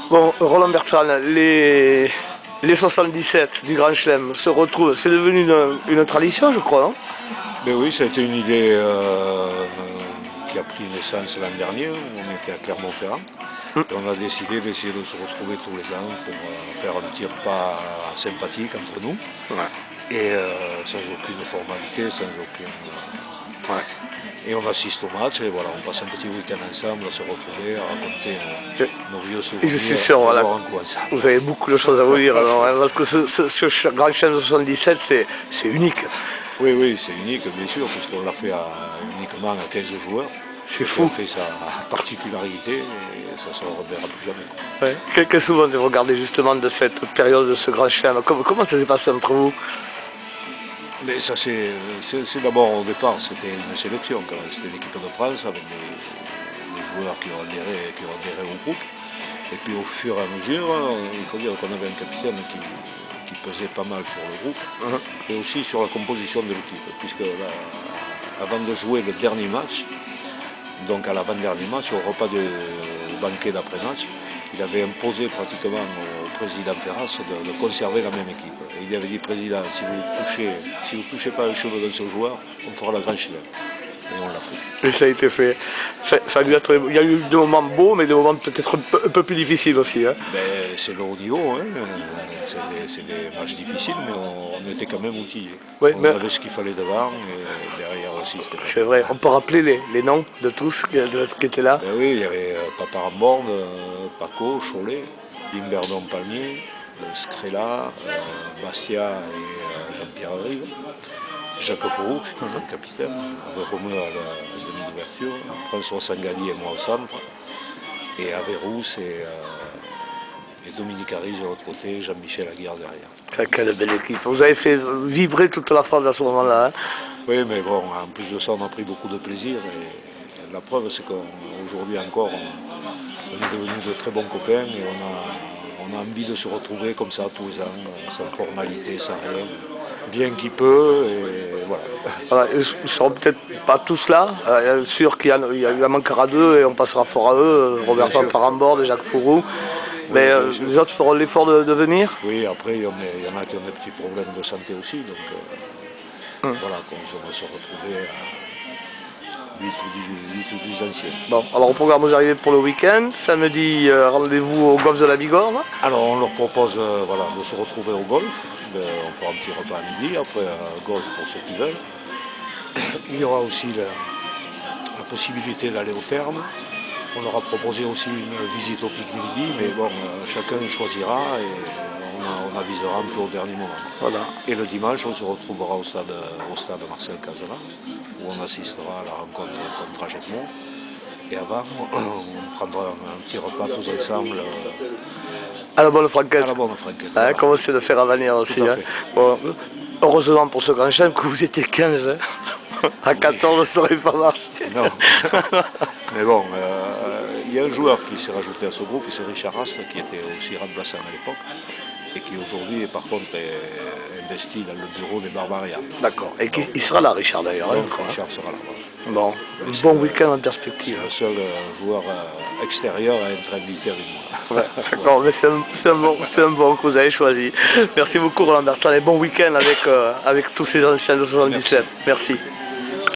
Bon, Roland Bertrand, les 77 du Grand Chelem se retrouvent, c'est devenu une tradition, je crois, non? Ben oui, ça a été une idée qui a pris naissance l'an dernier, où on était à Clermont-Ferrand. Et on a décidé d'essayer de se retrouver tous les ans pour faire un petit repas sympathique entre nous. Ouais. Et sans aucune formalité, sans aucune... Ouais. Et on assiste au match et voilà, on passe un petit week-end ensemble à se retrouver, à raconter nos vieux souvenirs. Et je suis sûr, voilà, vous avez beaucoup de choses à vous dire, alors, hein, parce que ce Grand Chelem de 77, c'est unique. Oui, oui, c'est unique, bien sûr, puisqu'on l'a fait uniquement à 15 joueurs. C'est fou. On fait sa particularité et ça ne se reverra plus jamais. Ouais. Quel souvenir vous regardez justement de cette période de ce Grand Chelem? Comment ça s'est passé entre vous? Mais ça c'est d'abord au départ, c'était une sélection, c'était l'équipe de France avec des joueurs qui ont adhéré au groupe. Et puis au fur et à mesure, il faut dire qu'on avait un capitaine qui pesait pas mal sur le groupe et aussi sur la composition de l'équipe, puisque là, avant de jouer le dernier match, donc à l'avant-dernier match, au repas du banquet d'après-match, il avait imposé pratiquement au président Ferras de conserver la même équipe. Et il avait dit, président, si vous ne touchez pas les cheveux d'un seul joueur, on fera la Grand Chelem. Et on l'a fait. Et ça a été fait. Ça a dû être, il y a eu des moments beaux, mais des moments peut-être un peu plus difficiles aussi. Hein. Ben, c'est le haut niveau, hein. C'est des matchs difficiles, mais on était quand même outillés. Oui, on avait ce qu'il fallait devant et derrière aussi. C'est vrai, on peut rappeler les noms de tous qui étaient là. Ben oui, il y avait Papa Ramborn, Paco, Cholet, Limberdon Palmier, Scrella, Bastia et Jean-Pierre Rive. Jacques Fouroux, le capitaine, avec Romeu à la demi d'ouverture, François Sangali et moi au centre, et Averrousse et Dominique Harris de l'autre côté, Jean-Michel Aguirre derrière. Quelle belle équipe. Vous avez fait vibrer toute la France à ce moment-là. Hein. Oui, mais bon, en plus de ça, on a pris beaucoup de plaisir. Et la preuve, c'est qu'aujourd'hui encore, on est devenus de très bons copains et on a envie de se retrouver comme ça tous les ans, sans formalité, sans rien. Bien qui peut, et voilà. Voilà, ils ne seront peut-être pas tous là, sûr qu'il y en manquera deux et on passera fort à eux, Robert Parambord et Jacques Fouroux. Mais les autres feront l'effort de venir. Oui, après il y en a qui ont des petits problèmes de santé aussi, donc voilà, on va se retrouver à 8 ou 10 anciens. Bon, alors au programme vous arrivez pour le week-end, samedi rendez-vous au golf de la Bigorre. Alors on leur propose voilà, de se retrouver au golf. On fera un petit repas à midi, après golf pour ceux qui veulent. Il y aura aussi la possibilité d'aller au terme. On leur a proposé aussi une visite au pique-midi, mais bon, chacun choisira et on avisera un peu au dernier moment. Voilà. Et le dimanche, on se retrouvera au stade Marcel Cazala, où on assistera à la rencontre contre Agetmont. Et avant, on prendra un petit repas tous ensemble. À la bonne franquette. À la bonne franquette. Hein, comment c'est de faire avenir aussi. Hein. Bon, heureusement pour ce Grand Chelem que vous étiez 15. Hein. À 14, ça n'aurait pas marché. Non. Mais bon, il y a un joueur qui s'est rajouté à ce groupe, c'est Richard Rast, qui était aussi remplaçant à l'époque, et qui aujourd'hui, par contre, est investi dans le bureau des Barbaria. D'accord. Et il sera là, Richard, d'ailleurs. Hein, Richard sera là. Bon, bon week-end en perspective. C'est le seul joueur extérieur à être invité avec moi. Ouais, d'accord, mais c'est un bon que vous avez choisi. Merci beaucoup Roland Bertrand et bon week-end avec tous ces anciens de 77. Merci.